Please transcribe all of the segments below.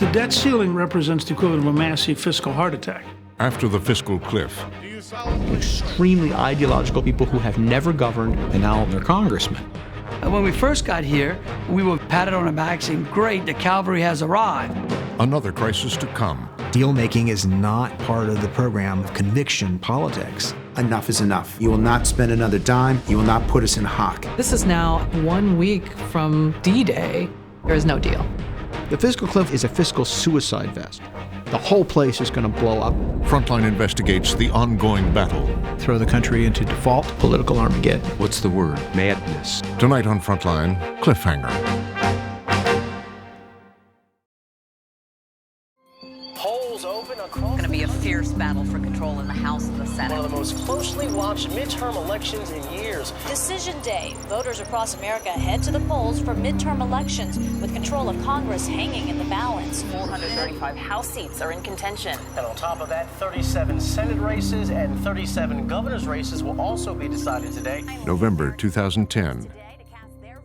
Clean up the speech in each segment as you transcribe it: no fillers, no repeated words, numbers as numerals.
The debt ceiling represents the equivalent of a massive fiscal heart attack. After the fiscal cliff, extremely ideological people who have never governed, and now they're congressmen. When we first got here, we were patted on the back saying, great, the cavalry has arrived. another crisis to come. Deal-making is not part of the program of conviction politics. Enough is enough. You will not spend another dime. You will not put us in hock. This is now 1 week from D-Day. There is no deal. The fiscal cliff is a fiscal suicide vest. The whole place is going to blow up. Frontline investigates the ongoing battle. Throw the country into default, political Armageddon. What's the word? Madness. Tonight on Frontline, Cliffhanger. Polls open across. It's going to be a fierce battle for control in the House and the Senate. One of the most closely watched midterm elections in years. Decision day. Voters across America head to the polls for midterm elections with control of Congress hanging in the balance. 435 House seats are in contention. And on top of that, 37 Senate races and 37 governor's races will also be decided today. November 2010.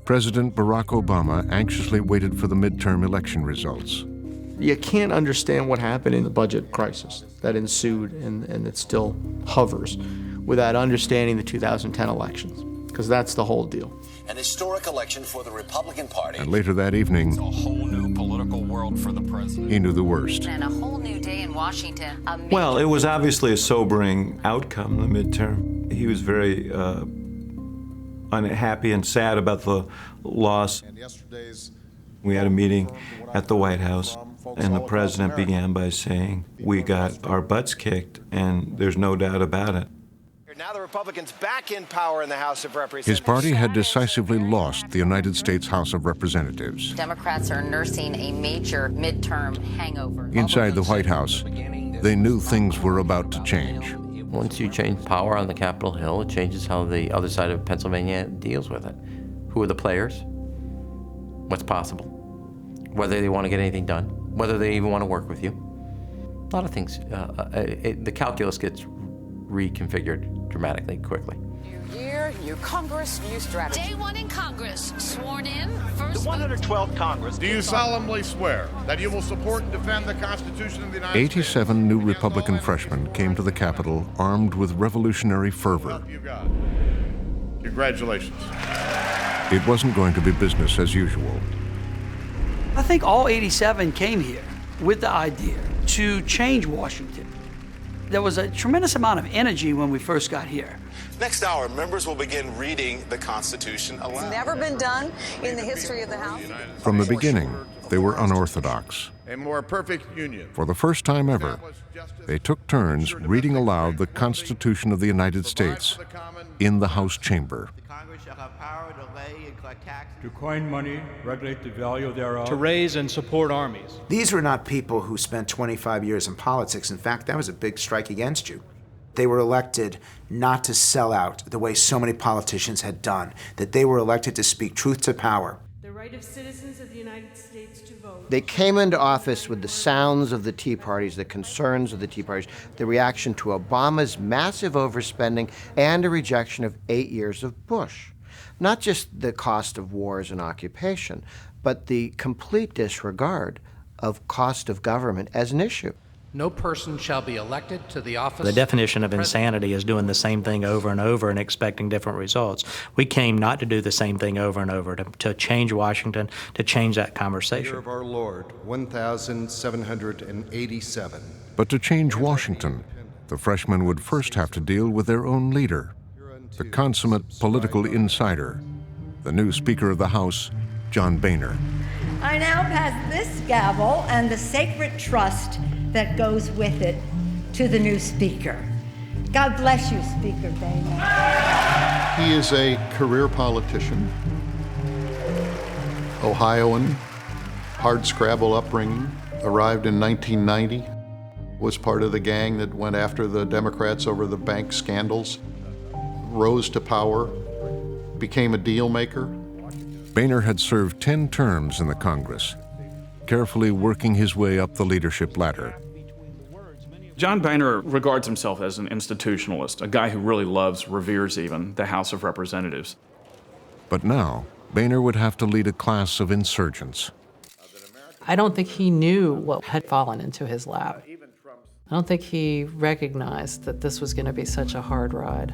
President Barack Obama anxiously waited for the midterm election results. You can't understand what happened in the budget crisis that ensued and it still hovers without understanding the 2010 elections, because that's the whole deal. An historic election for the Republican Party. And later that evening, It's a whole new political world for the president. he knew the worst. And a whole new day in Washington. Well, it was obviously a sobering outcome, the midterm. He was very unhappy and sad about the loss. We had a meeting at the White House, and the president began by saying, we got our butts kicked, and there's no doubt about it. Now the Republicans back in power in the House of Representatives. His party had decisively lost the United States House of Representatives. Democrats are nursing a major midterm hangover. Inside the White House, they knew things were about to change. Once you change power on the Capitol Hill, it changes how the other side of Pennsylvania deals with it. Who are the players? What's possible? Whether they want to get anything done, whether they even want to work with you. A lot of things. The calculus gets reconfigured dramatically, quickly. New year, new Congress, new strategy. Day one in Congress. Sworn in. First The 112th Congress. Do you solemnly swear that you will support and defend the Constitution of the United States? 87 new Republican freshmen came to the Capitol armed with revolutionary fervor. You got it. Congratulations. It wasn't going to be business as usual. I think all 87 came here with the idea to change Washington. There was a tremendous amount of energy when we first got here. Next hour, members will begin reading the Constitution aloud. It's never been done in the history of the House. From the beginning, they were unorthodox. A more perfect union. For the first time ever, they took turns reading aloud the Constitution of the United States in the House chamber. Congress shall have power to lay and collect taxes. To coin money, regulate the value thereof. To raise and support armies. These were not people who spent 25 years in politics. In fact, that was a big strike against you. They were elected not to sell out the way so many politicians had done, that they were elected to speak truth to power. The right of citizens of the United States to vote. They came into office with the sounds of the Tea Parties, the concerns of the Tea Parties, the reaction to Obama's massive overspending, and a rejection of 8 years of Bush. Not just the cost of wars and occupation, but the complete disregard of cost of government as an issue. No person shall be elected to the office. The definition of insanity is doing the same thing over and over and expecting different results. We came not to do the same thing over and over, to change Washington, to change that conversation. Year of our Lord, 1787. But to change Washington, the freshmen would first have to deal with their own leader, the consummate political insider, the new Speaker of the House, John Boehner. I now pass this gavel and the sacred trust that goes with it to the new Speaker. God bless you, Speaker Boehner. He is a career politician, Ohioan, hardscrabble upbringing, arrived in 1990, was part of the gang that went after the Democrats over the bank scandals, rose to power, became a deal maker. Boehner had served 10 terms in the Congress, carefully working his way up the leadership ladder. John Boehner regards himself as an institutionalist, a guy who really loves, reveres even, the House of Representatives. But now, Boehner would have to lead a class of insurgents. I don't think he knew what had fallen into his lap. I don't think he recognized that this was going to be such a hard ride.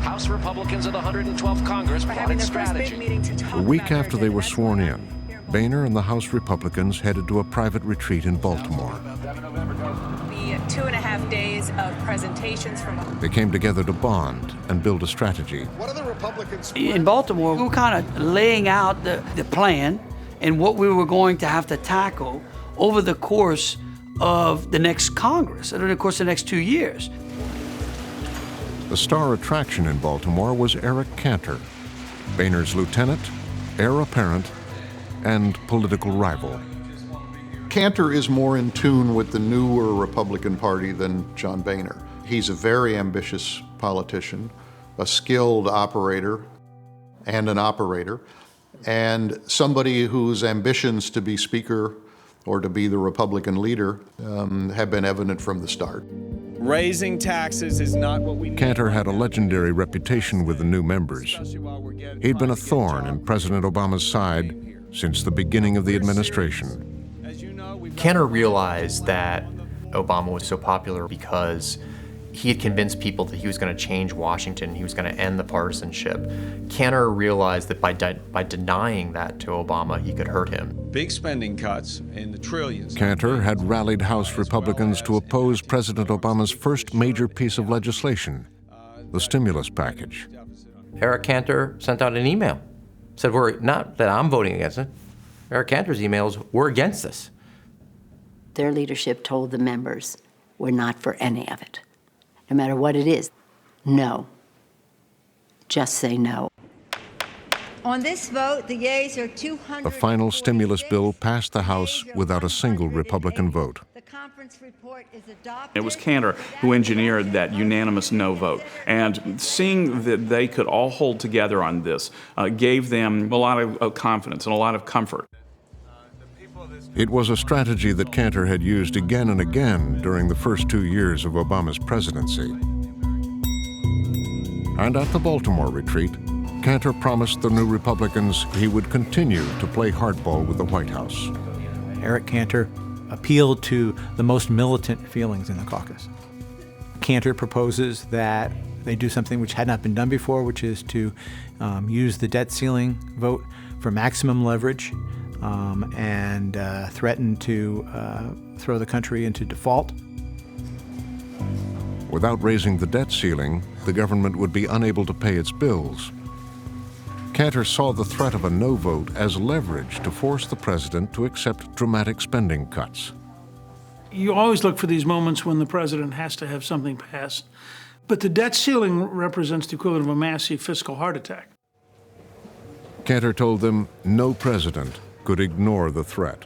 House Republicans of the 112th Congress plotted strategy. A week after they were sworn in, Boehner and the House Republicans headed to a private retreat in Baltimore. The 2.5 days of presentations from... They came together to bond and build a strategy. What are the Republicans? In Baltimore, we were kind of laying out the plan and what we were going to have to tackle over the course of the next Congress, over the course of the next 2 years. The star attraction in Baltimore was Eric Cantor, Boehner's lieutenant, heir apparent, and political rival. Cantor is more in tune with the newer Republican Party than John Boehner. He's a very ambitious politician, a skilled operator, and an operator, and somebody whose ambitions to be Speaker or to be the Republican leader have been evident from the start. Raising taxes is not what we need. Cantor had a legendary reputation with the new members. He'd been a thorn in President Obama's side since the beginning of the administration. Cantor realized that Obama was so popular because he had convinced people that he was going to change Washington, he was going to end the partisanship. Cantor realized that by denying that to Obama, he could hurt him. Big spending cuts in the trillions. Cantor had rallied House Republicans to oppose President Obama's first major piece of legislation, the stimulus package. Eric Cantor sent out an email. Said, we're not that I'm voting against it. Eric Cantor's emails, we're against this. Their leadership told the members, we're not for any of it. No matter what it is, no. Just say no. On this vote, the yeas are 200. The final stimulus bill passed the House without a single Republican vote. The conference report is adopted. It was Cantor who engineered that unanimous no vote. And seeing that they could all hold together on this gave them a lot of confidence and a lot of comfort. It was a strategy that Cantor had used again and again during the first 2 years of Obama's presidency. And at the Baltimore retreat, Cantor promised the new Republicans he would continue to play hardball with the White House. Eric Cantor appealed to the most militant feelings in the caucus. Cantor proposes that they do something which had not been done before, which is to use the debt ceiling vote for maximum leverage and threaten to throw the country into default. Without raising the debt ceiling, the government would be unable to pay its bills. Cantor saw the threat of a no vote as leverage to force the president to accept dramatic spending cuts. You always look for these moments when the president has to have something passed, but the debt ceiling represents the equivalent of a massive fiscal heart attack. Cantor told them no president could ignore the threat.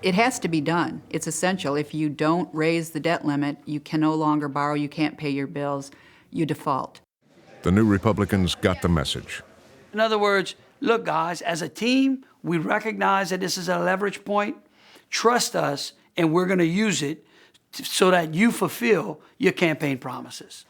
It has to be done. It's essential. If you don't raise the debt limit, you can no longer borrow, you can't pay your bills, you default. The new Republicans got the message. In other words, look, guys, as a team, we recognize that this is a leverage point. Trust us, and we're going to use it so that you fulfill your campaign promises.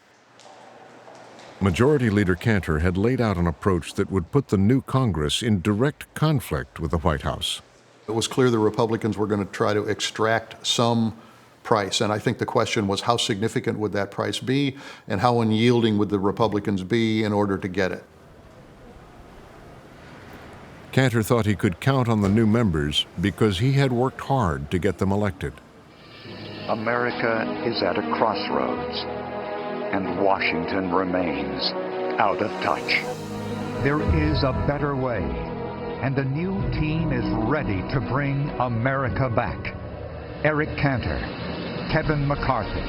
Majority Leader Cantor had laid out an approach that would put the new Congress in direct conflict with the White House. It was clear the Republicans were going to try to extract some price, and I think the question was how significant would that price be and how unyielding would the Republicans be in order to get it. Cantor thought he could count on the new members because he had worked hard to get them elected. America is at a crossroads, and Washington remains out of touch. There is a better way, and a new team is ready to bring America back. Eric Cantor, Kevin McCarthy,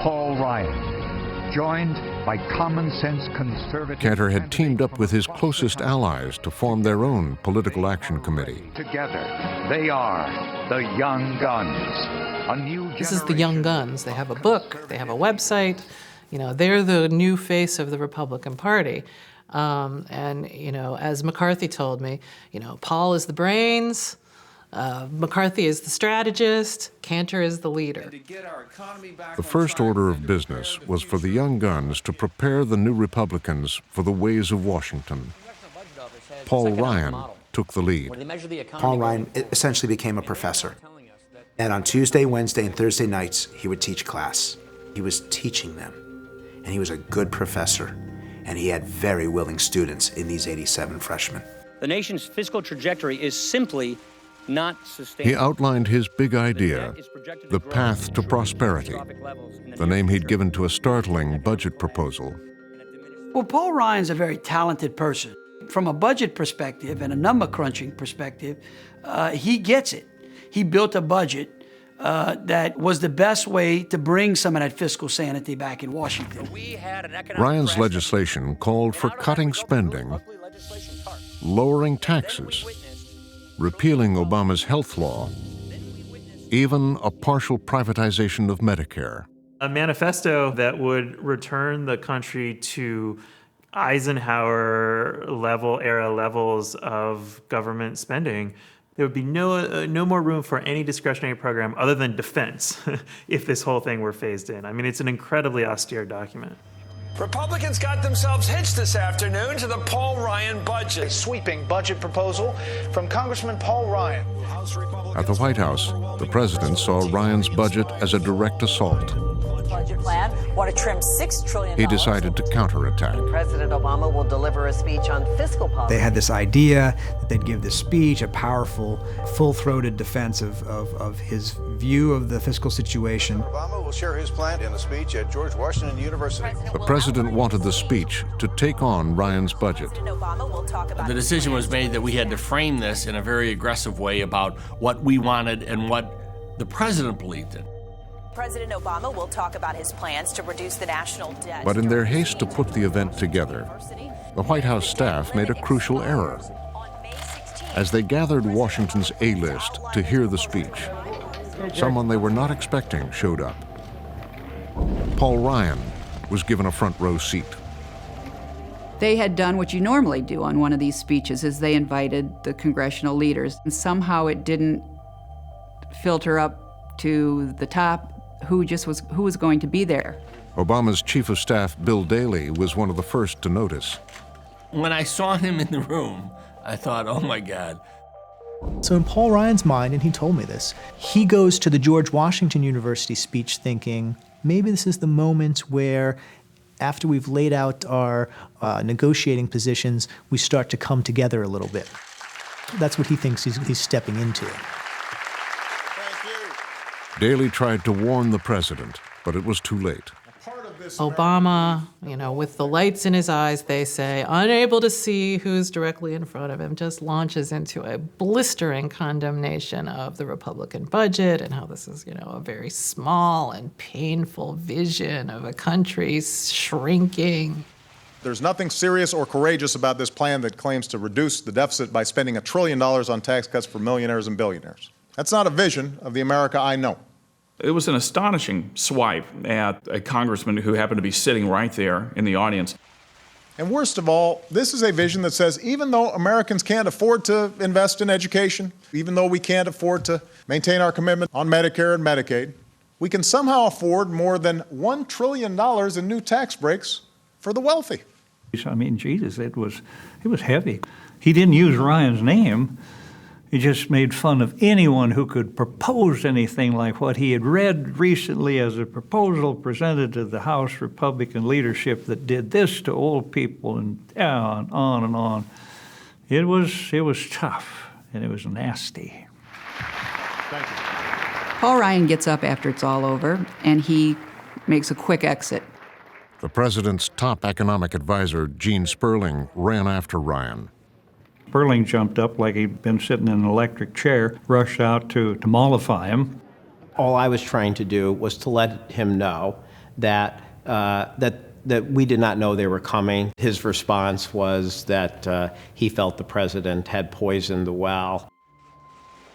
Paul Ryan, joined by common-sense conservative... Cantor had teamed up with his closest allies to form their own political action committee. Together, they are the Young Guns, a new generation. This is the Young Guns. They have a book, they have a website. You know, they're the new face of the Republican Party. And, you know, as McCarthy told me, you know, Paul is the brains, McCarthy is the strategist, Cantor is the leader. The first order of business was for the Young Guns to prepare the new Republicans for the ways of Washington. Paul Ryan took the lead. Paul Ryan essentially became a professor. And on Tuesday, Wednesday, and Thursday nights, he would teach class. He was teaching them. And he was a good professor. And he had very willing students in these 87 freshmen. The nation's fiscal trajectory is simply not sustainable. He outlined his big idea, the path to prosperity, the name he'd given to a startling budget proposal. Well, Paul Ryan's a very talented person. From a budget perspective and a number crunching perspective, he gets it. He built a budget that was the best way to bring some of that fiscal sanity back in Washington. Ryan's legislation called for cutting spending, lowering taxes, repealing Obama's health law, even a partial privatization of Medicare. A manifesto that would return the country to Eisenhower era levels of government spending. There would be no more room for any discretionary program other than defense if this whole thing were phased in. I mean, it's an incredibly austere document. Republicans got themselves hitched this afternoon to the Paul Ryan budget. A sweeping budget proposal from Congressman Paul Ryan. At the White House, the president saw Ryan's budget as a direct assault. Budget plan want to trim $6 trillion. He decided to counterattack. President Obama will deliver a speech on fiscal policy. They had this idea that they'd give this speech, a powerful, full-throated defense of his view of the fiscal situation. Obama will share his plan in a speech at George Washington University. The president wanted the speech to take on Ryan's budget. The decision was made that we had to frame this in a very aggressive way about what we wanted and what the president believed in. President Obama will talk about his plans to reduce the national debt. But in their haste to put the event together, the White House staff made a crucial error. As they gathered Washington's A-list to hear the speech, someone they were not expecting showed up. Paul Ryan was given a front row seat. They had done what you normally do on one of these speeches, is they invited the congressional leaders, and somehow it didn't filter up to the top who was going to be there. Obama's chief of staff, Bill Daley, was one of the first to notice. When I saw him in the room, I thought, oh my God. So in Paul Ryan's mind, and he told me this, he goes to the George Washington University speech thinking, maybe this is the moment where, after we've laid out our negotiating positions, we start to come together a little bit. That's what he thinks he's stepping into. Daley tried to warn the president, but it was too late. Obama, with the lights in his eyes, they say, unable to see who's directly in front of him, just launches into a blistering condemnation of the Republican budget and how this is, a very small and painful vision of a country shrinking. There's nothing serious or courageous about this plan that claims to reduce the deficit by spending $1 trillion on tax cuts for millionaires and billionaires. That's not a vision of the America I know. It was an astonishing swipe at a congressman who happened to be sitting right there in the audience. And worst of all, this is a vision that says even though Americans can't afford to invest in education, even though we can't afford to maintain our commitment on Medicare and Medicaid, we can somehow afford more than $1 trillion in new tax breaks for the wealthy. I mean, Jesus, it was heavy. He didn't use Ryan's name. He just made fun of anyone who could propose anything like what he had read recently as a proposal presented to the House Republican leadership that did this to old people, and on and on. It was tough, and it was nasty. Thank you. Paul Ryan gets up after it's all over, and he makes a quick exit. The president's top economic advisor, Gene Sperling, ran after Ryan. Sperling jumped up like he'd been sitting in an electric chair, rushed out to mollify him. All I was trying to do was to let him know that we did not know they were coming. His response was that he felt the president had poisoned the well.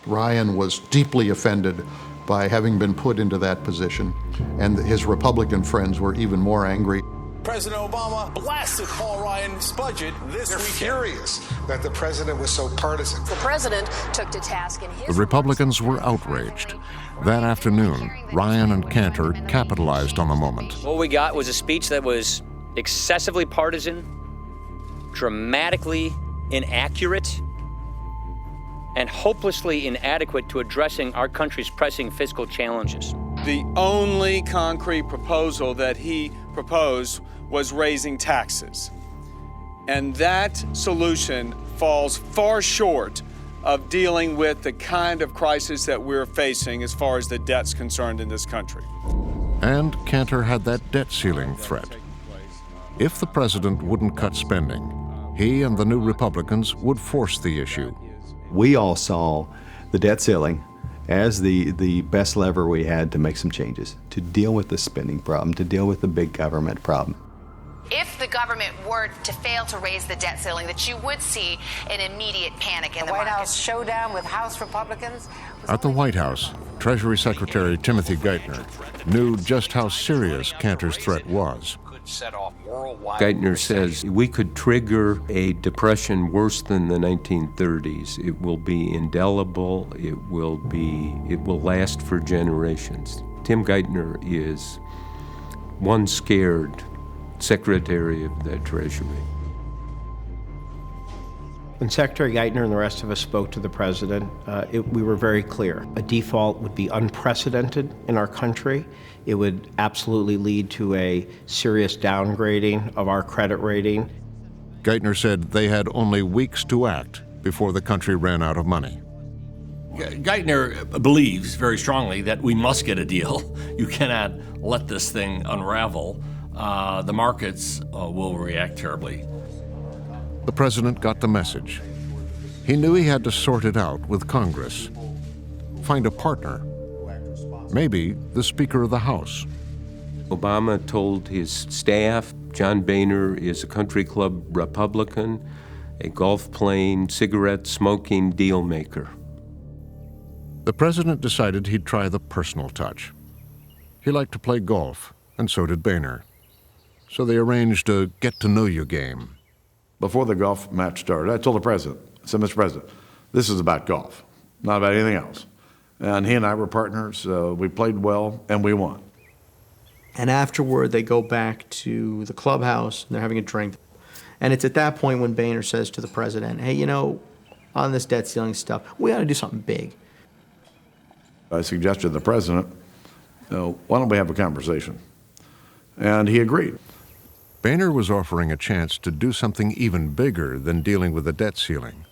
Ryan was deeply offended by having been put into that position, and his Republican friends were even more angry. President Obama blasted Paul Ryan's budget this weekend. Furious that the president was so partisan. The president took to task in his... The Republicans were outraged. That afternoon, Ryan and Cantor capitalized on the moment. What we got was a speech that was excessively partisan, dramatically inaccurate, and hopelessly inadequate to addressing our country's pressing fiscal challenges. The only concrete proposal that he proposed was raising taxes. And that solution falls far short of dealing with the kind of crisis that we're facing as far as the debt's concerned in this country. And Cantor had that debt ceiling threat. If the president wouldn't cut spending, he and the new Republicans would force the issue. We all saw the debt ceiling as the best lever we had to make some changes, to deal with the spending problem, to deal with the big government problem. If the government were to fail to raise the debt ceiling, that you would see an immediate panic in the White market. House showdown with House Republicans. At the White House, Treasury Secretary Timothy Geithner knew just how serious Cantor's threat was. Geithner says we could trigger a depression worse than the 1930s. It will be indelible. It will last for generations. Tim Geithner is one scared Secretary of the Treasury. When Secretary Geithner and the rest of us spoke to the president, we were very clear. A default would be unprecedented in our country. It would absolutely lead to a serious downgrading of our credit rating. Geithner said they had only weeks to act before the country ran out of money. Geithner believes very strongly that we must get a deal. You cannot let this thing unravel. The markets will react terribly. The president got the message. He knew he had to sort it out with Congress, find a partner, maybe the Speaker of the House. Obama told his staff, John Boehner is a country club Republican, a golf-playing, cigarette-smoking deal-maker. The president decided he'd try the personal touch. He liked to play golf, and so did Boehner. So they arranged a get-to-know-you game. Before the golf match started, I told the president, I said, Mr. President, this is about golf, not about anything else. And he and I were partners. We played well, and we won. And afterward, they go back to the clubhouse, and they're having a drink. And it's at that point when Boehner says to the president, hey, you know, on this debt ceiling stuff, we ought to do something big. I suggested to the president, why don't we have a conversation? And he agreed. Boehner was offering a chance to do something even bigger than dealing with the debt ceiling,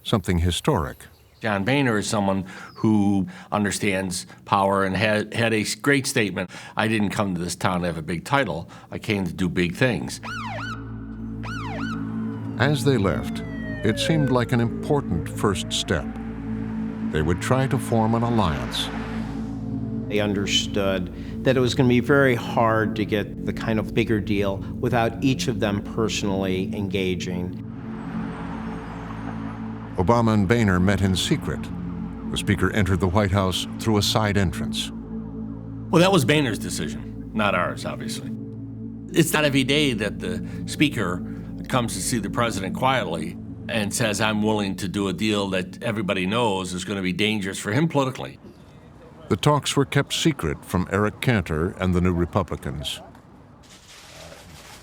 something historic. John Boehner is someone who understands power and had a great statement. I didn't come to this town to have a big title. I came to do big things. As they left, it seemed like an important first step. They would try to form an alliance. They understood that it was going to be very hard to get the kind of bigger deal without each of them personally engaging. Obama and Boehner met in secret. The Speaker entered the White House through a side entrance. Well, that was Boehner's decision, not ours, obviously. It's not every day that the Speaker comes to see the President quietly and says, I'm willing to do a deal that everybody knows is going to be dangerous for him politically. The talks were kept secret from Eric Cantor and the New Republicans.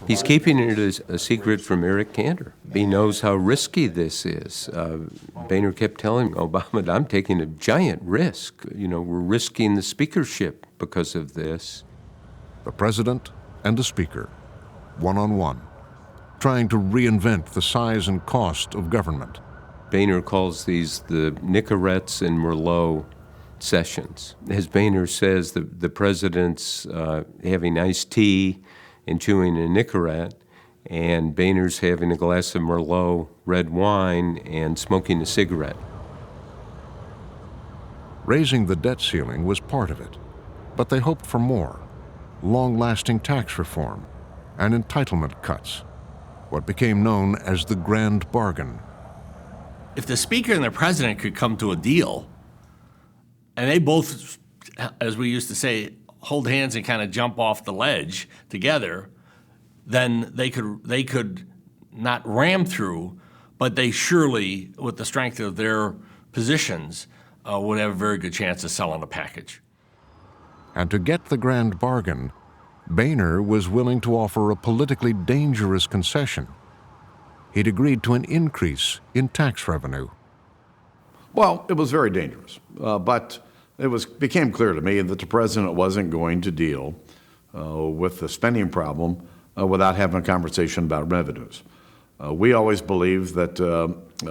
He's keeping it as a secret from Eric Cantor. He knows how risky this is. Boehner kept telling Obama, I'm taking a giant risk. You know, we're risking the speakership because of this. The president and the speaker, one-on-one, trying to reinvent the size and cost of government. Boehner calls these the Nicorettes and Merlot sessions. As Boehner says, the president's having iced tea and chewing a Nicorette, and Boehner's having a glass of Merlot red wine and smoking a cigarette. Raising the debt ceiling was part of it, but they hoped for more: long-lasting tax reform and entitlement cuts, what became known as the grand bargain. If the Speaker and the President could come to a deal, and they both, as we used to say, hold hands and kind of jump off the ledge together, then they could not ram through, but they surely, with the strength of their positions, would have a very good chance of selling a package. And to get the grand bargain, Boehner was willing to offer a politically dangerous concession. He'd agreed to an increase in tax revenue. Well, it was very dangerous, but it became clear to me that the president wasn't going to deal with the spending problem without having a conversation about revenues. We always believed that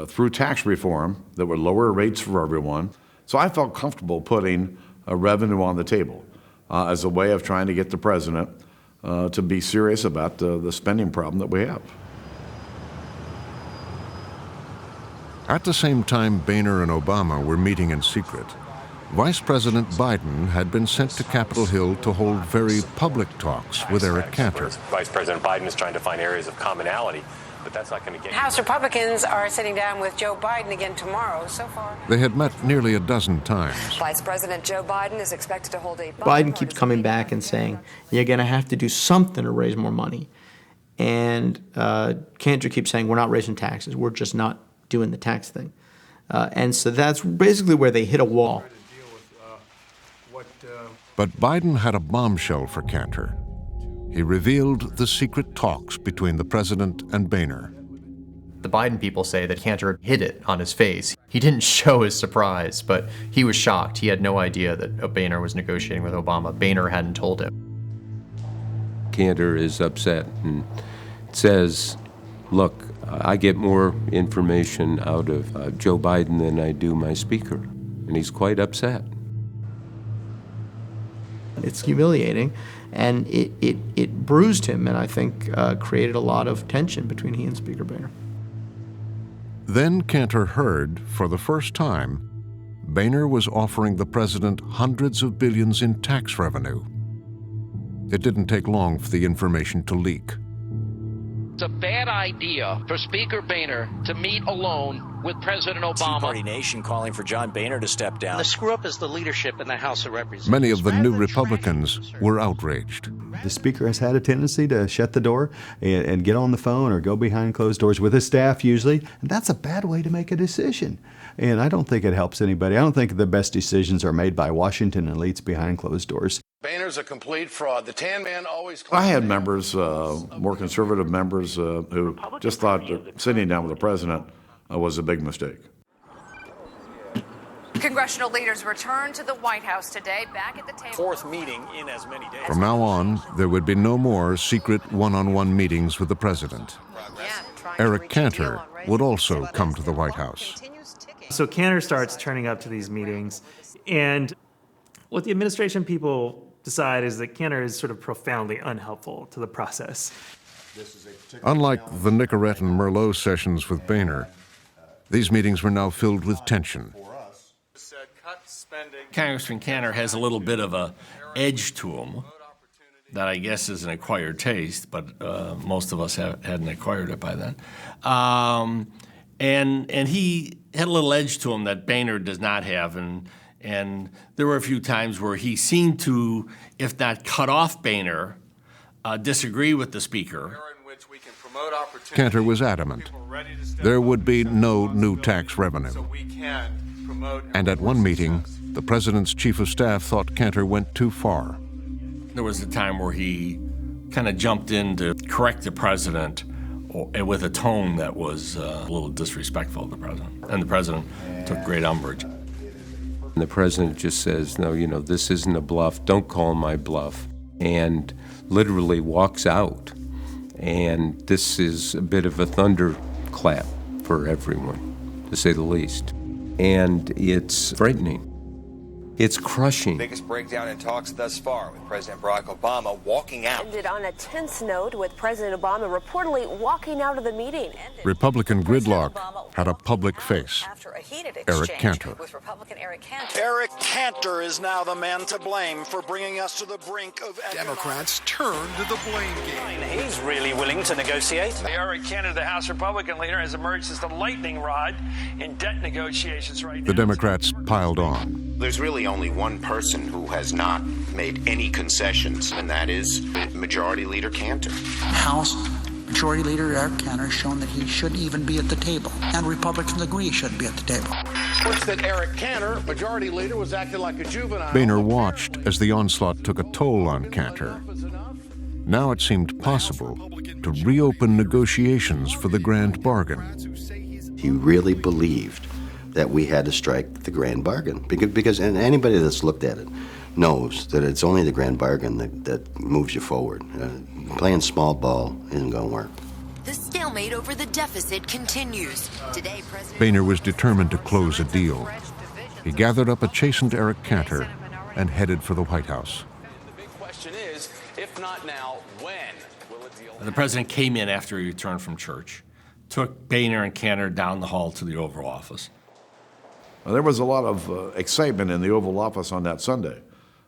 through tax reform that would lower rates for everyone. So I felt comfortable putting revenue on the table as a way of trying to get the president to be serious about the spending problem that we have. At the same time Boehner and Obama were meeting in secret, Vice President Biden had been sent to Capitol Hill to hold very public talks with Eric Cantor. Vice President Biden is trying to find areas of commonality, but that's not going to get House Republicans are sitting down with Joe Biden again tomorrow. So far, They had met nearly a dozen times. Vice President Joe Biden is expected to hold a Biden keeps coming back and saying, you're going to have to do something to raise more money. And Cantor keeps saying, we're not raising taxes. We're just not doing the tax thing. And so that's basically where they hit a wall. But Biden had a bombshell for Cantor. He revealed the secret talks between the president and Boehner. The Biden people say that Cantor hid it on his face. He didn't show his surprise, but he was shocked. He had no idea that Boehner was negotiating with Obama. Boehner hadn't told him. Cantor is upset and says, look, I get more information out of Joe Biden than I do my speaker. And he's quite upset. It's humiliating, and it bruised him, and I think created a lot of tension between he and Speaker Boehner. Then Cantor heard, for the first time, Boehner was offering the president hundreds of billions in tax revenue. It didn't take long for the information to leak. It's a bad idea for Speaker Boehner to meet alone with President Obama. Tea Party Nation calling for John Boehner to step down. The screw-up is the leadership in the House of Representatives. Many of the new Republicans were outraged. The Speaker has had a tendency to shut the door and get on the phone or go behind closed doors with his staff usually, and that's a bad way to make a decision. And I don't think it helps anybody. I don't think the best decisions are made by Washington elites behind closed doors. Boehner's a complete fraud. The Tan Man always... I had members, more conservative members, who just thought that sitting down with the president was a big mistake. Congressional leaders returned to the White House today, back at the table. Fourth meeting in as many days. From now on, there would be no more secret one-on-one meetings with the president. Eric Cantor would also come to the White House. So Cantor starts turning up to these meetings, and what the administration people decide is that Cantor is sort of profoundly unhelpful to the process. Unlike the Nicorette and Merlot sessions with Boehner, these meetings were now filled with tension. Congressman Cantor has a little bit of a edge to him that I guess is an acquired taste, but most of us hadn't acquired it by then. And he had a little edge to him that Boehner does not have, and there were a few times where he seemed to, if not cut off Boehner, disagree with the speaker. Cantor was adamant. There would be no new tax revenue. And at one meeting, the president's chief of staff thought Cantor went too far. There was a time where he kind of jumped in to correct the president with a tone that was a little disrespectful of the president. And the president took great umbrage. And the president just says, no, this isn't a bluff. Don't call my bluff. And literally walks out. And this is a bit of a thunderclap for everyone, to say the least. And it's frightening. It's crushing. Biggest breakdown in talks thus far, with President Barack Obama walking out. Ended on a tense note, with President Obama reportedly walking out of the meeting. Republican gridlock had a public face. Eric Cantor. With Republican Eric Cantor. Eric Cantor is now the man to blame for bringing us to the brink of Democrats turn to the blame game. He's really willing to negotiate. Eric Cantor, the House Republican leader, has emerged as the lightning rod in debt negotiations right now. The Democrats piled on. There's really only one person who has not made any concessions, and that is Majority Leader Cantor. House Majority Leader Eric Cantor has shown that he shouldn't even be at the table, and Republicans agree he shouldn't be at the table. What's that Eric Cantor, Majority Leader, was acting like a juvenile. Boehner watched as the onslaught took a toll on Cantor. Now it seemed possible to reopen negotiations for the grand bargain. He really believed that we had to strike the grand bargain. Because and anybody that's looked at it knows that it's only the grand bargain that moves you forward. Playing small ball isn't going to work. The stalemate over the deficit continues. Today, Boehner was determined to close a deal. He gathered up a chastened Eric Cantor and headed for the White House. The big question is, if not now, when will a deal? The president came in after he returned from church, took Boehner and Cantor down the hall to the Oval Office. Well, there was a lot of excitement in the Oval Office on that Sunday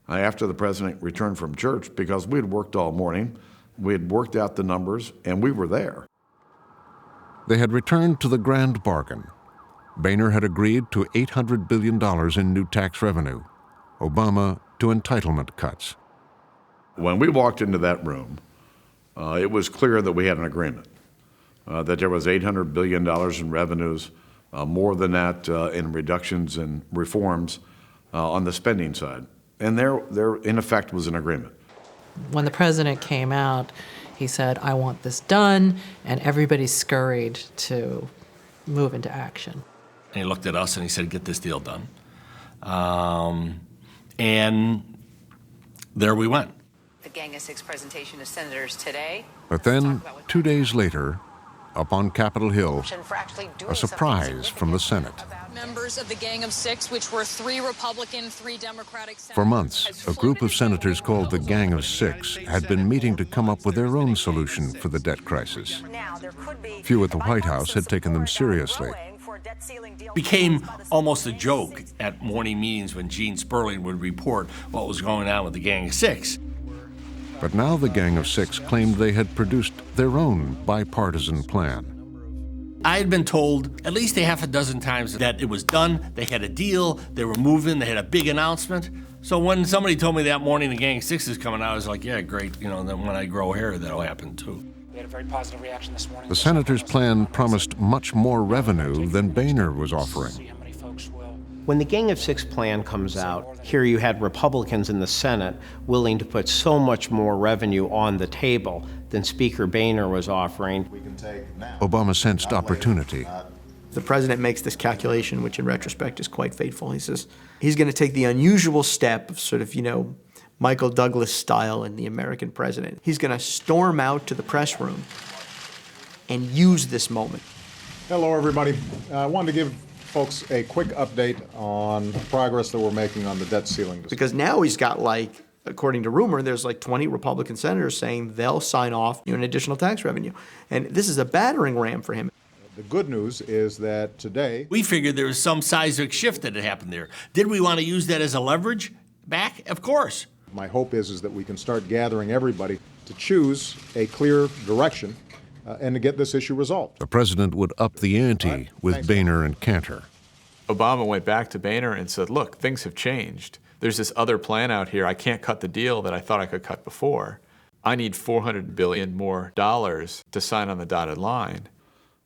after the president returned from church, because we had worked all morning, we had worked out the numbers, and we were there. They had returned to the grand bargain. Boehner had agreed to $800 billion in new tax revenue, Obama to entitlement cuts. When we walked into that room, it was clear that we had an agreement, that there was $800 billion in revenues, more than that in reductions and reforms on the spending side. And there, in effect, was an agreement. When the president came out, he said, "I want this done," and everybody scurried to move into action. And he looked at us and he said, "Get this deal done." And there we went. The Gang of Six presentation to senators today. But then, 2 days later, up on Capitol Hill, a surprise from the Senate. Members of the Gang of Six, which were 3 Republican, 3 Democratic senators. For months, a group of senators called the Gang of Six had been meeting to come up with their own solution for the debt crisis. Few at the White House had taken them seriously. Became almost a joke at morning meetings when Gene Sperling would report what was going on with the Gang of Six. But now the Gang of Six claimed they had produced their own bipartisan plan. I had been told at least a half a dozen times that it was done, they had a deal, they were moving, they had a big announcement. So when somebody told me that morning the Gang of Six is coming out, I was like, yeah, great, then when I grow hair, that'll happen too. We had a very positive reaction this morning. The senators' plan promised much more revenue than Boehner was offering. When the Gang of Six plan comes out, here you had Republicans in the Senate willing to put so much more revenue on the table than Speaker Boehner was offering. Obama sensed opportunity. The president makes this calculation, which in retrospect is quite fateful. He says he's going to take the unusual step of sort of, Michael Douglas style in The American President. He's going to storm out to the press room and use this moment. Hello, everybody. I wanted to give folks a quick update on the progress that we're making on the debt ceiling. Because now he's got, according to rumor, there's 20 Republican senators saying they'll sign off an additional tax revenue. And this is a battering ram for him. The good news is that today... We figured there was some seismic shift that had happened there. Did we want to use that as a leverage back? Of course. My hope is that we can start gathering everybody to choose a clear direction and to get this issue resolved. The president would up the ante with Boehner and Cantor. Obama went back to Boehner and said, look, things have changed. There's this other plan out here. I can't cut the deal that I thought I could cut before. I need $400 billion more to sign on the dotted line.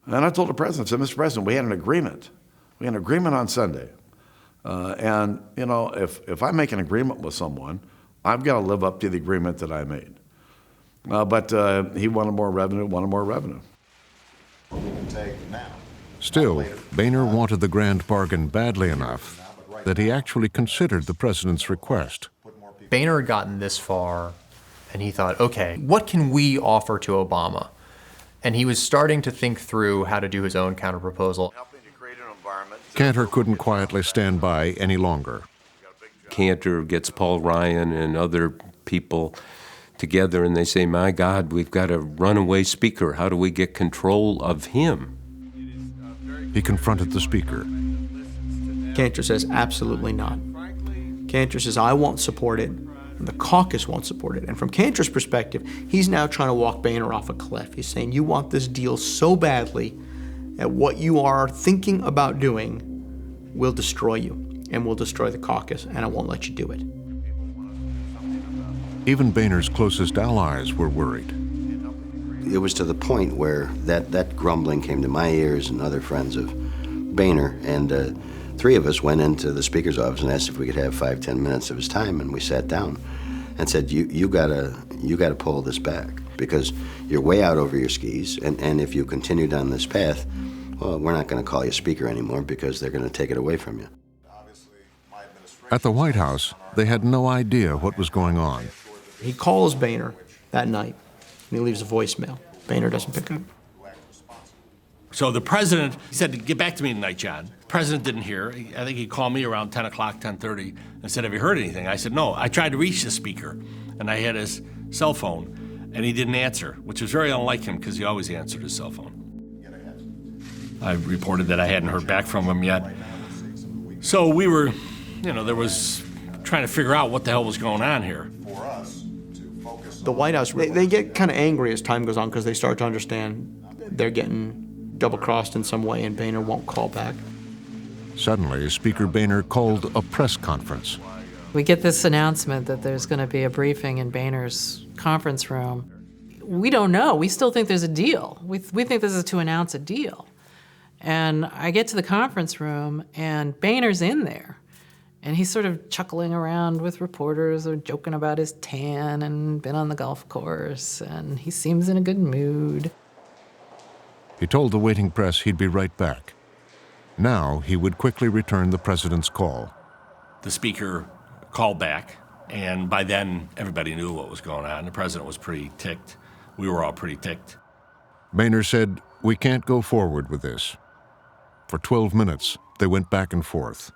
And I told the president, I said, Mr. President, we had an agreement. We had an agreement on Sunday. If I make an agreement with someone, I've got to live up to the agreement that I made. But he wanted more revenue. We can take now. Still, Boehner wanted the grand bargain badly enough that he actually considered the president's request. Boehner had gotten this far, and he thought, okay, what can we offer to Obama? And he was starting to think through how to do his own counterproposal. Cantor couldn't quietly stand by any longer. Cantor gets Paul Ryan and other people together and they say, my God, we've got a runaway speaker. How do we get control of him? He confronted the speaker. Cantor says, absolutely not. Cantor says, I won't support it, and the caucus won't support it. And from Cantor's perspective, he's now trying to walk Boehner off a cliff. He's saying, you want this deal so badly that what you are thinking about doing will destroy you and will destroy the caucus, and I won't let you do it. Even Boehner's closest allies were worried. It was to the point where that grumbling came to my ears and other friends of Boehner, and 3 of us went into the speaker's office and asked if we could have 5-10 minutes of his time, and we sat down and said, you gotta pull this back because you're way out over your skis, and if you continue down this path, well, we're not going to call you Speaker anymore because they're going to take it away from you. At the White House, they had no idea what was going on. He calls Boehner that night, and he leaves a voicemail. Boehner doesn't pick up. So the president, he said, get back to me tonight, John. The president didn't hear. I think he called me around 10 o'clock, 10:30, and said, have you heard anything? I said, no. I tried to reach the speaker, and I had his cell phone, and he didn't answer, which was very unlike him because he always answered his cell phone. I reported that I hadn't heard back from him yet. So we were, there was trying to figure out what the hell was going on here. The White House, they get kind of angry as time goes on because they start to understand they're getting double-crossed in some way, and Boehner won't call back. Suddenly, Speaker Boehner called a press conference. We get this announcement that there's going to be a briefing in Boehner's conference room. We don't know. We still think there's a deal. We think this is to announce a deal. And I get to the conference room, and Boehner's in there. And he's sort of chuckling around with reporters or joking about his tan and been on the golf course, and he seems in a good mood. He told the waiting press he'd be right back. Now he would quickly return the president's call. The speaker called back, and by then everybody knew what was going on. The president was pretty ticked. We were all pretty ticked. Boehner said, we can't go forward with this. For 12 minutes, they went back and forth.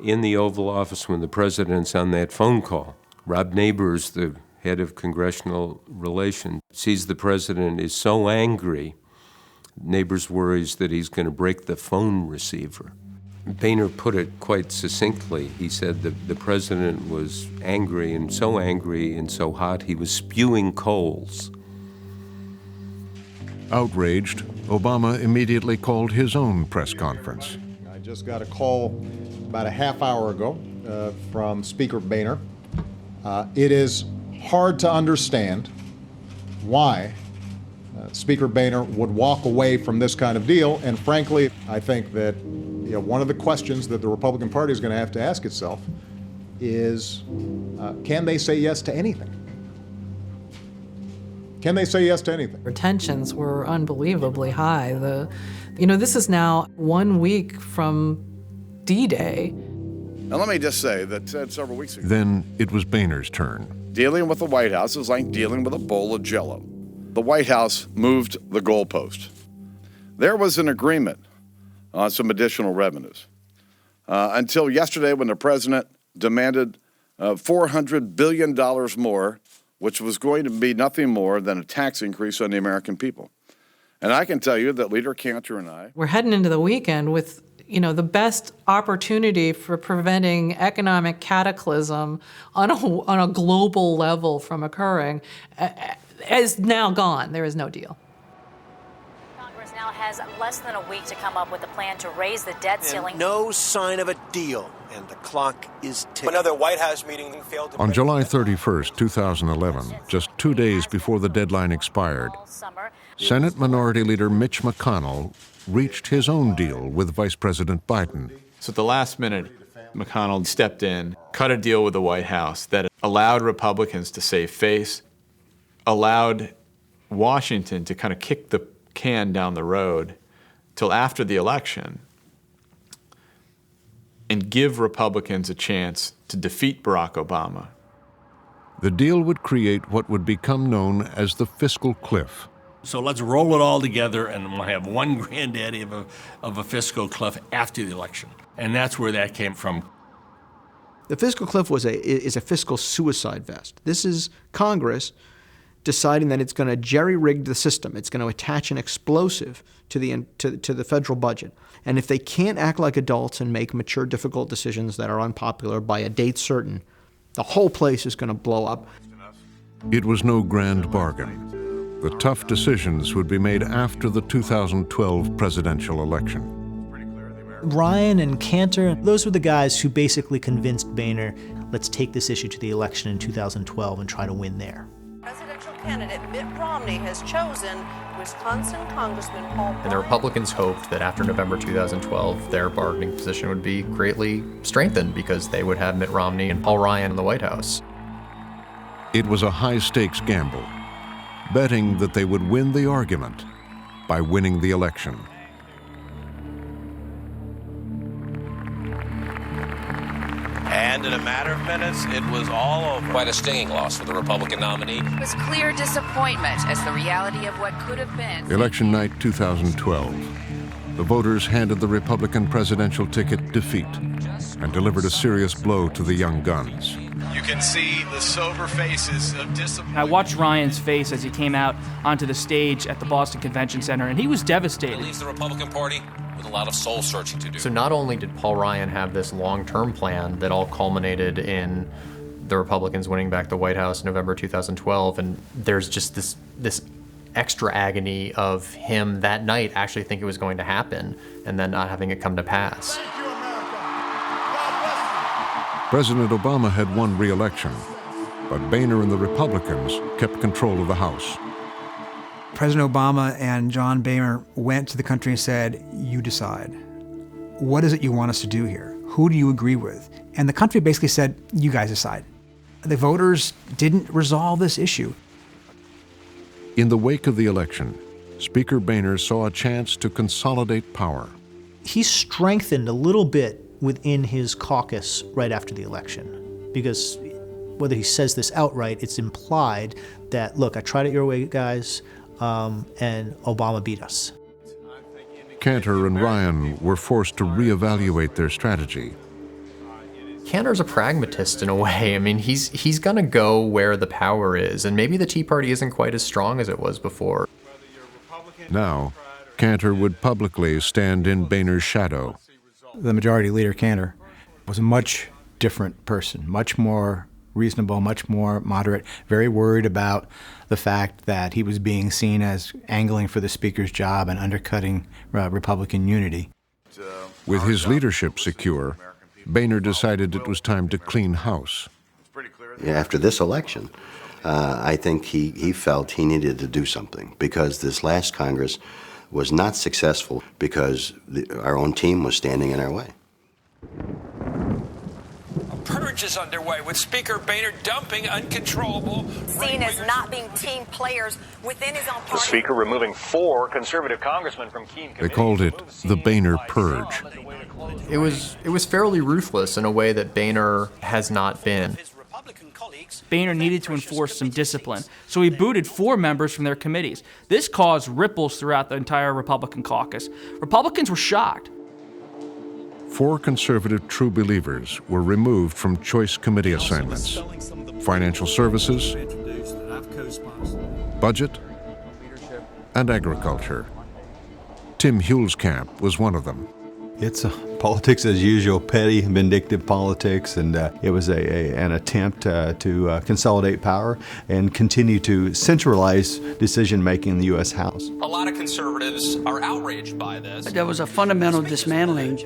In the Oval Office, when the president's on that phone call, Rob Neighbors, the head of congressional relations, sees the president is so angry, Neighbors worries that he's going to break the phone receiver. Boehner put it quite succinctly. He said that the president was angry and so hot he was spewing coals. Outraged, Obama immediately called his own press conference. I just got a call about a half hour ago from Speaker Boehner. It is hard to understand why Speaker Boehner would walk away from this kind of deal, and frankly, I think that one of the questions that the Republican Party is going to have to ask itself is, can they say yes to anything? Can they say yes to anything? Tensions were unbelievably high. This is now 1 week from D-Day. Now, let me just say that said several weeks ago. Then it was Boehner's turn. Dealing with the White House is like dealing with a bowl of Jell-O. The White House moved the goalpost. There was an agreement on some additional revenues until yesterday when the president demanded $400 billion more, which was going to be nothing more than a tax increase on the American people. And I can tell you that Leader Cantor and I... We're heading into the weekend with, the best opportunity for preventing economic cataclysm on a global level from occurring is now gone. There is no deal. Congress now has less than a week to come up with a plan to raise the debt ceiling. No sign of a deal, and the clock is ticking. Another White House meeting failed to... On July 31st, 2011, just 2 days before the deadline expired, Senate Minority Leader Mitch McConnell reached his own deal with Vice President Biden. So at the last minute, McConnell stepped in, cut a deal with the White House that allowed Republicans to save face, allowed Washington to kind of kick the can down the road till after the election and give Republicans a chance to defeat Barack Obama. The deal would create what would become known as the fiscal cliff. So let's roll it all together, and we'll have one granddaddy of a fiscal cliff after the election. And that's where that came from. The fiscal cliff is a fiscal suicide vest. This is Congress deciding that it's going to jerry-rig the system. It's going to attach an explosive to the federal budget. And if they can't act like adults and make mature, difficult decisions that are unpopular by a date certain, the whole place is going to blow up. It was no grand bargain. The tough decisions would be made after the 2012 presidential election. Ryan and Cantor, those were the guys who basically convinced Boehner, let's take this issue to the election in 2012 and try to win there. Presidential candidate Mitt Romney has chosen Wisconsin Congressman Paul And the Republicans hoped that after November 2012, their bargaining position would be greatly strengthened because they would have Mitt Romney and Paul Ryan in the White House. It was a high-stakes gamble, betting that they would win the argument by winning the election. And in a matter of minutes, it was all over. Quite a stinging loss for the Republican nominee. It was clear disappointment as the reality of what could have been. Election night 2012. The voters handed the Republican presidential ticket defeat and delivered a serious blow to the young guns. You can see the sober faces of disappointment. I watched Ryan's face as he came out onto the stage at the Boston Convention Center, and he was devastated. He leaves the Republican Party with a lot of soul searching to do. So not only did Paul Ryan have this long-term plan that all culminated in the Republicans winning back the White House in November 2012, and there's just this extra agony of him that night actually thinking it was going to happen and then not having it come to pass. President Obama had won re-election, but Boehner and the Republicans kept control of the House. President Obama and John Boehner went to the country and said, you decide. What is it you want us to do here? Who do you agree with? And the country basically said, you guys decide. The voters didn't resolve this issue. In the wake of the election, Speaker Boehner saw a chance to consolidate power. He strengthened a little bit within his caucus right after the election, because whether he says this outright, it's implied that, look, I tried it your way, guys, and Obama beat us. Cantor and Ryan were forced to reevaluate their strategy. Cantor's a pragmatist in a way. I mean, he's gonna go where the power is, and maybe the Tea Party isn't quite as strong as it was before. Now, Cantor would publicly stand in Boehner's shadow. The majority leader, Cantor, was a much different person, much more reasonable, much more moderate, very worried about the fact that he was being seen as angling for the Speaker's job and undercutting Republican unity. With his leadership secure, Boehner decided it was time to clean house. After this election, I think he felt he needed to do something, because this last Congress was not successful because our own team was standing in our way. A purge is underway with Speaker Boehner dumping uncontrollable. Seen as not being team players within his own party. The Speaker removing 4 conservative congressmen from key committees. They called it the Boehner Purge. It was fairly ruthless in a way that Boehner has not been. Boehner needed to enforce some discipline, so he booted 4 members from their committees. This caused ripples throughout the entire Republican caucus. Republicans were shocked. 4 conservative true believers were removed from choice committee assignments: financial services, budget, and agriculture. Tim Hulskamp was one of them. It's politics as usual, petty, vindictive politics, and it was an attempt to consolidate power and continue to centralize decision-making in the U.S. House. A lot of conservatives are outraged by this. There was a fundamental dismantling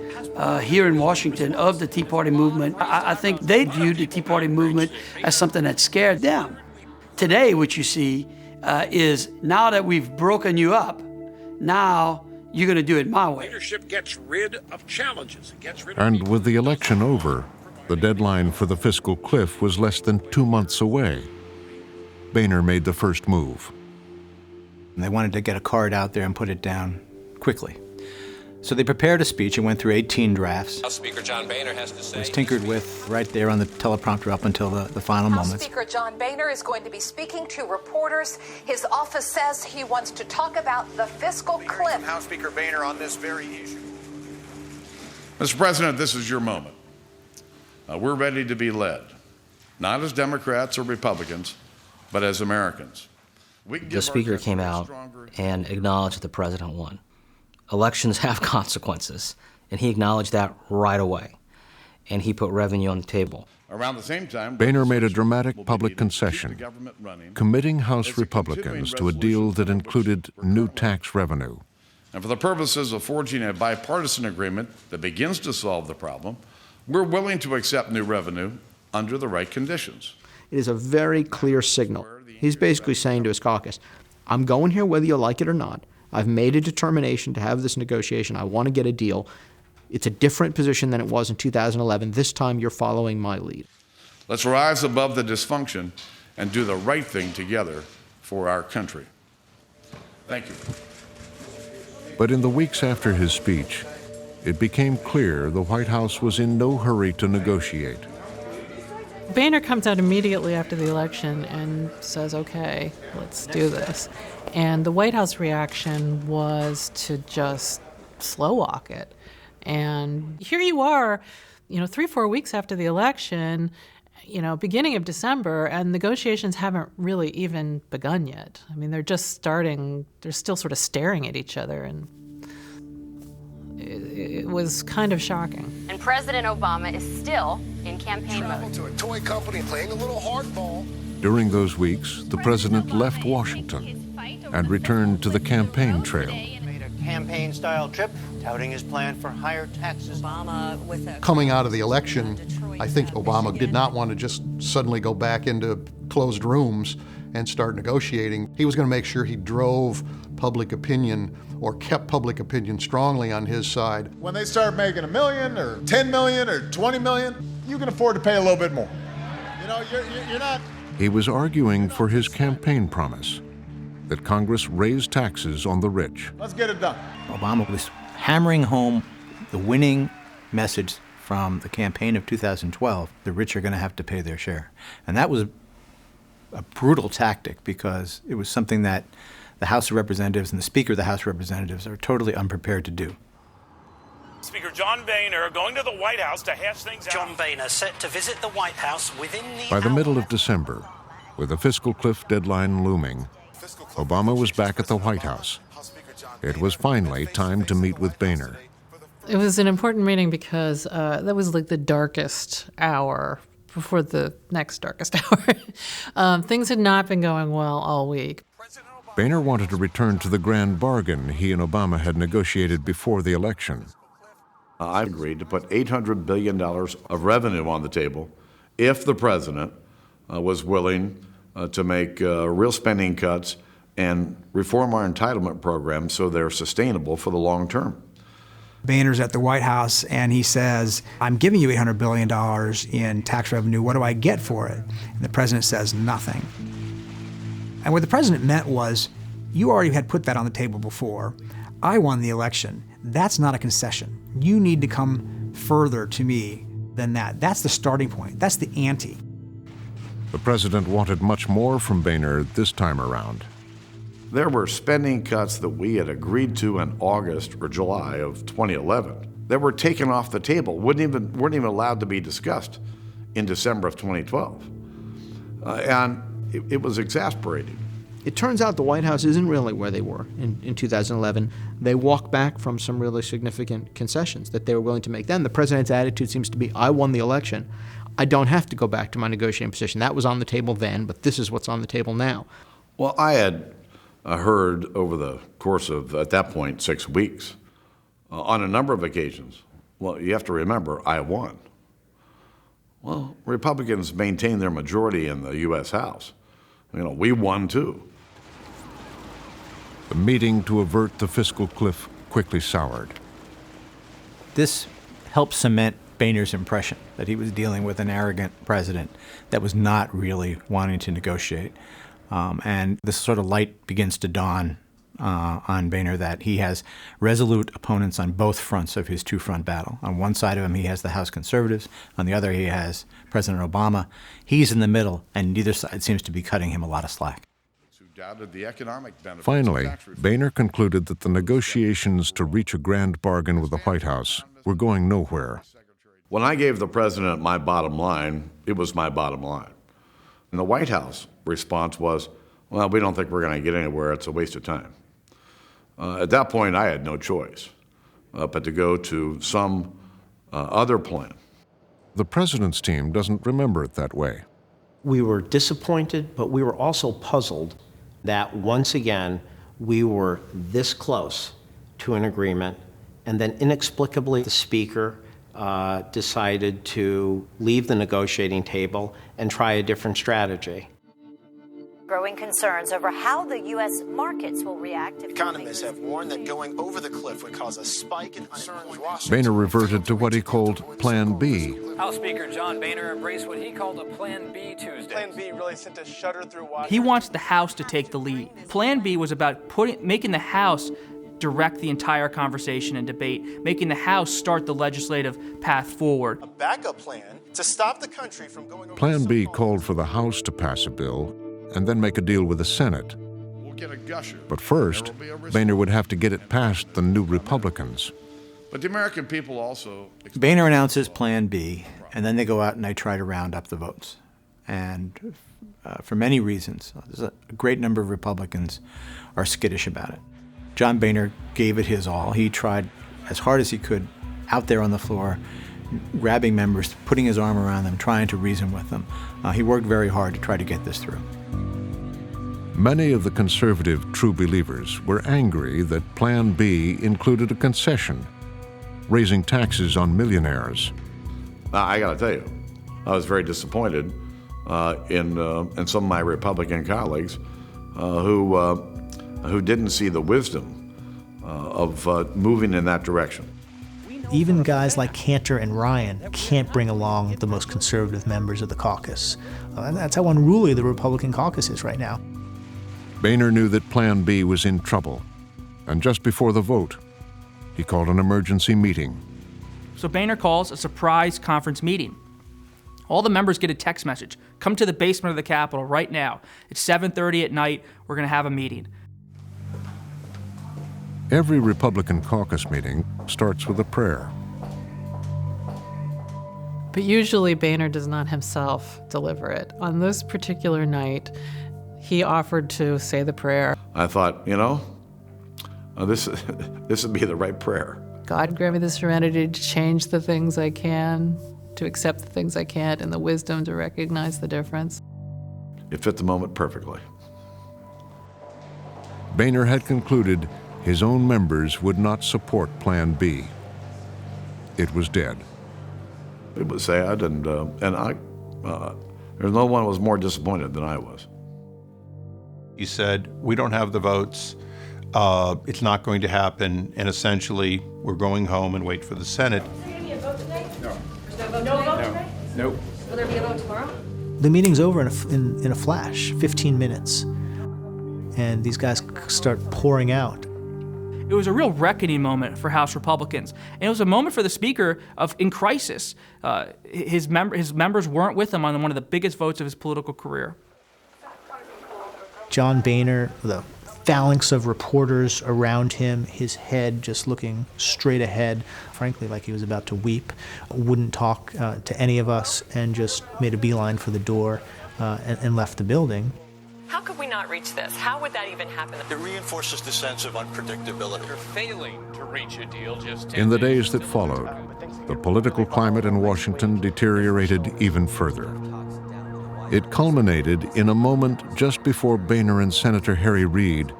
here in Washington of the Tea Party movement. I think they viewed the Tea Party movement as something that scared them. Today, what you see is, now that we've broken you up, now you're going to do it my way. Leadership gets rid of challenges. It gets rid of And with the election over, the deadline for the fiscal cliff was less than 2 months away. Boehner made the first move. And they wanted to get a card out there and put it down quickly. So they prepared a speech. It went through 18 drafts. House Speaker John Boehner has to say. It was tinkered with right there on the teleprompter up until the final House moments. Speaker John Boehner is going to be speaking to reporters. His office says he wants to talk about the fiscal cliff. House Speaker Boehner on this very issue. Mr. President, this is your moment. We're ready to be led, not as Democrats or Republicans, but as Americans. The Speaker came out and acknowledged that the President won. Elections have consequences, and he acknowledged that right away. And he put revenue on the table. Around the same time, Boehner made a dramatic public concession, committing House Republicans to a deal that included new tax revenue. And for the purposes of forging a bipartisan agreement that begins to solve the problem, we're willing to accept new revenue under the right conditions. It is a very clear signal. He's basically saying to his caucus, I'm going here whether you like it or not. I've made a determination to have this negotiation. I want to get a deal. It's a different position than it was in 2011. This time you're following my lead. Let's rise above the dysfunction and do the right thing together for our country. Thank you. But in the weeks after his speech, it became clear the White House was in no hurry to negotiate. Boehner comes out immediately after the election and says, okay, let's do this. And the White House reaction was to just slow walk it. And here you are, 3-4 weeks after the election, beginning of December, and negotiations haven't really even begun yet. I mean, they're just starting, they're still sort of staring at each other, and it was kind of shocking. And President Obama is still in campaign Travel mode. to a toy company playing a little hardball. During those weeks, the president left Washington and returned to the campaign trail. Made a campaign-style trip, touting his plan for higher taxes. Obama with a Coming out of the election, I think Obama did not want to just suddenly go back into closed rooms and start negotiating. He was going to make sure he drove public opinion or kept public opinion strongly on his side. When they start making $1 million or 10 million or 20 million, you can afford to pay a little bit more. You're not. He was arguing for his campaign promise that Congress raise taxes on the rich. Let's get it done. Obama was hammering home the winning message from the campaign of 2012, the rich are going to have to pay their share. And that was a brutal tactic because it was something that the House of Representatives and the Speaker of the House of Representatives are totally unprepared to do. Speaker John Boehner going to the White House to hash things out. John Boehner set to visit the White House within the By the middle of December, with the fiscal cliff deadline looming, Obama was back at the White House. It was finally time to meet with Boehner. It was an important meeting because that was like the darkest hour before the next darkest hour. Things had not been going well all week. Boehner wanted to return to the grand bargain he and Obama had negotiated before the election. I agreed to put $800 billion of revenue on the table if the president was willing to make real spending cuts and reform our entitlement program so they're sustainable for the long term. Boehner's at the White House and he says, I'm giving you $800 billion in tax revenue. What do I get for it? And the president says, nothing. And what the president meant was, you already had put that on the table before. I won the election. That's not a concession. You need to come further to me than that. That's the starting point. That's the ante. The president wanted much more from Boehner this time around. There were spending cuts that we had agreed to in August or July of 2011 that were taken off the table, weren't even allowed to be discussed in December of 2012. And it was exasperating. It turns out the White House isn't really where they were in 2011. They walked back from some really significant concessions that they were willing to make then. The president's attitude seems to be, I won the election. I don't have to go back to my negotiating position. That was on the table then, but this is what's on the table now. Well, I had heard over the course of, at that point, 6 weeks, on a number of occasions, well, you have to remember, I won. Well, Republicans maintained their majority in the U.S. House. We won too. The meeting to avert the fiscal cliff quickly soured. This helped cement Boehner's impression that he was dealing with an arrogant president that was not really wanting to negotiate. And this sort of light begins to dawn on Boehner that he has resolute opponents on both fronts of his two-front battle. On one side of him, he has the House conservatives. On the other, he has President Obama. He's in the middle, and neither side seems to be cutting him a lot of slack. Finally, Boehner concluded that the negotiations to reach a grand bargain with the White House were going nowhere. When I gave the president my bottom line, it was my bottom line. And the White House response was, well, we don't think we're going to get anywhere. It's a waste of time. At that point, I had no choice but to go to some other plan. The president's team doesn't remember it that way. We were disappointed, but we were also puzzled that once again, we were this close to an agreement, and then inexplicably the Speaker decided to leave the negotiating table and try a different strategy. Growing concerns over how the U.S. markets will react. Economists have warned that going over the cliff would cause a spike in unemployment. Boehner reverted to what he called Plan B. House Speaker John Boehner embraced what he called a Plan B Tuesday. Plan B really sent a shudder through Washington. He wants the House to take the lead. Plan B was about making the House direct the entire conversation and debate, making the House start the legislative path forward. A backup plan to stop the country from going over Plan B called for the House to pass a bill and then make a deal with the Senate. We'll get a gusher. But first, Boehner would have to get it past the new Republicans. But the American people also... Boehner announces Plan B, and then they go out and they try to round up the votes. And for many reasons, there's a great number of Republicans are skittish about it. John Boehner gave it his all. He tried as hard as he could out there on the floor, grabbing members, putting his arm around them, trying to reason with them. He worked very hard to try to get this through. Many of the conservative true believers were angry that Plan B included a concession, raising taxes on millionaires. I got to tell you, I was very disappointed in some of my Republican colleagues who didn't see the wisdom of moving in that direction. Even guys like Cantor and Ryan can't bring along the most conservative members of the caucus. That's how unruly the Republican caucus is right now. Boehner knew that Plan B was in trouble, and just before the vote, he called an emergency meeting. So Boehner calls a surprise conference meeting. All the members get a text message. Come to the basement of the Capitol right now. It's 7:30 at night. We're going to have a meeting. Every Republican caucus meeting starts with a prayer. But usually Boehner does not himself deliver it. On this particular night, he offered to say the prayer. I thought, this would be the right prayer. God grant me the serenity to change the things I can, to accept the things I can't, and the wisdom to recognize the difference. It fit the moment perfectly. Boehner had concluded his own members would not support Plan B. It was dead. It was sad, and there's no one who was more disappointed than I was. He said, we don't have the votes, it's not going to happen, and essentially we're going home and wait for the Senate. Is there going to be a vote today? No. There's no vote today? Nope. Will there be a vote tomorrow? The meeting's over in a flash, 15 minutes, and these guys start pouring out. It was a real reckoning moment for House Republicans, and it was a moment for the Speaker in crisis. His members weren't with him on one of the biggest votes of his political career. John Boehner, the phalanx of reporters around him, his head just looking straight ahead, frankly like he was about to weep, wouldn't talk to any of us, and just made a beeline for the door and left the building. How could we not reach this? How would that even happen? It reinforces the sense of unpredictability. You're failing to reach a deal just In the days that followed, the political climate in Washington deteriorated even further. It culminated in a moment just before Boehner and Senator Harry Reid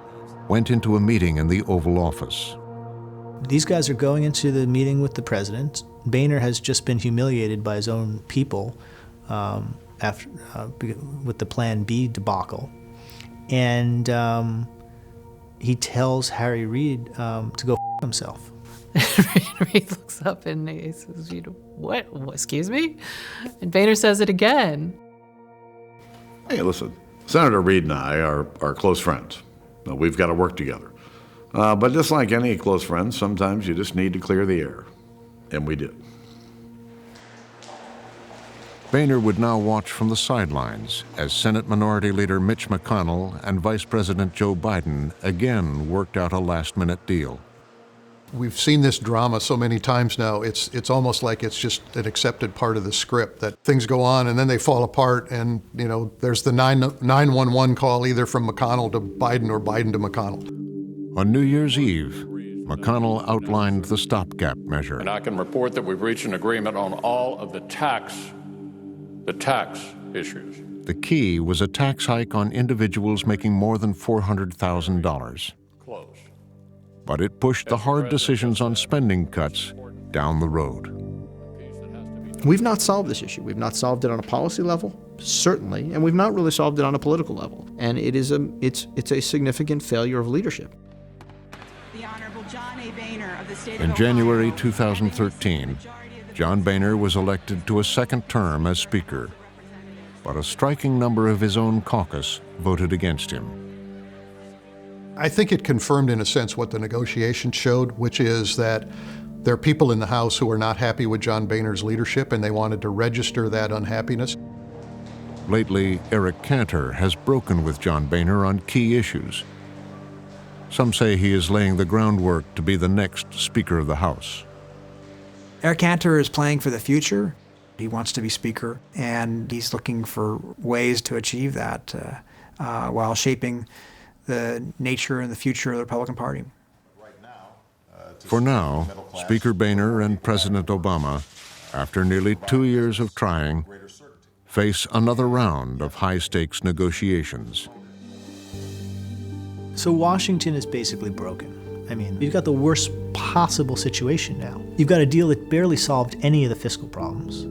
went into a meeting in the Oval Office. These guys are going into the meeting with the president. Boehner has just been humiliated by his own people with the Plan B debacle. And he tells Harry Reid to go himself. Reid looks up and he says, what? Excuse me? And Boehner says it again. Hey, listen, Senator Reid and I are close friends. We've got to work together. But just like any close friend, sometimes you just need to clear the air. And we did. Boehner would now watch from the sidelines as Senate Minority Leader Mitch McConnell and Vice President Joe Biden again worked out a last-minute deal. We've seen this drama so many times now, it's almost like it's just an accepted part of the script, that things go on and then they fall apart, and there's the 911 call either from McConnell to Biden or Biden to McConnell. On New Year's Eve, McConnell outlined the stopgap measure. And I can report that we've reached an agreement on all of the tax issues. The key was a tax hike on individuals making more than $400,000. But it pushed the hard decisions on spending cuts down the road. We've not solved this issue. We've not solved it on a policy level, certainly, and we've not really solved it on a political level. And it's a significant failure of leadership. The Honorable Jon A. Boehner of the state In of January 2013, John Boehner was elected to a second term as Speaker, but a striking number of his own caucus voted against him. I think it confirmed, in a sense, what the negotiations showed, which is that there are people in the House who are not happy with John Boehner's leadership, and they wanted to register that unhappiness. Lately, Eric Cantor has broken with John Boehner on key issues. Some say he is laying the groundwork to be the next Speaker of the House. Eric Cantor is playing for the future. He wants to be Speaker, and he's looking for ways to achieve that while shaping the nature and the future of the Republican Party. For now, Speaker Boehner and President Obama, after nearly 2 years of trying, face another round of high-stakes negotiations. So Washington is basically broken. I mean, you've got the worst possible situation now. You've got a deal that barely solved any of the fiscal problems.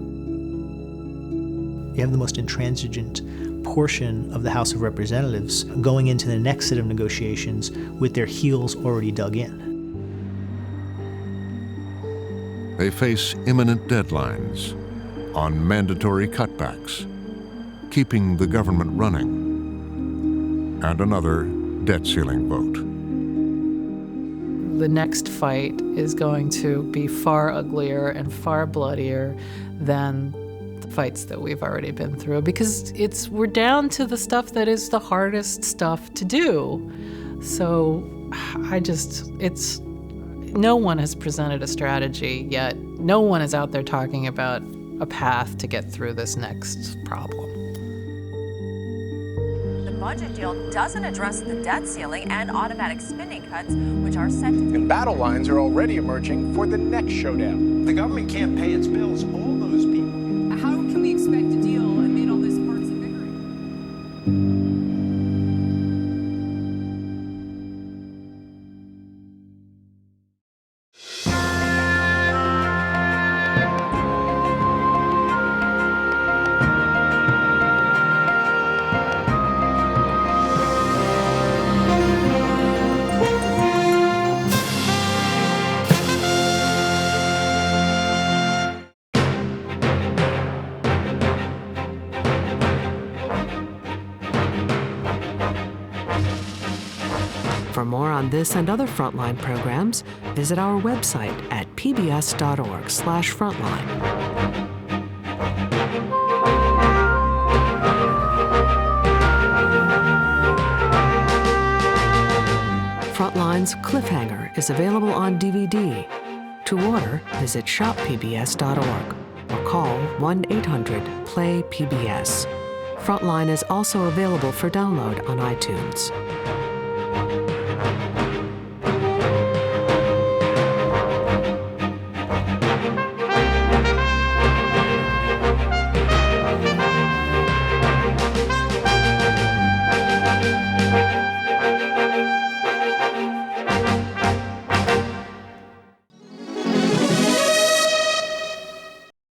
You have the most intransigent portion of the House of Representatives going into the next set of negotiations with their heels already dug in. They face imminent deadlines on mandatory cutbacks, keeping the government running, and another debt ceiling vote. The next fight is going to be far uglier and far bloodier than the fights that we've already been through, because we're down to the stuff that is the hardest stuff to do. So no one has presented a strategy yet. No one is out there talking about a path to get through this next problem. The budget deal doesn't address the debt ceiling and automatic spending cuts, which are set to... And battle lines are already emerging for the next showdown. The government can't pay its bills. All those people. How can we expect a deal amid all this partisan bickering? For more on this and other Frontline programs, visit our website at pbs.org/frontline. Frontline's Cliffhanger is available on DVD. To order, visit shoppbs.org or call 1-800-PLAY-PBS. Frontline is also available for download on iTunes.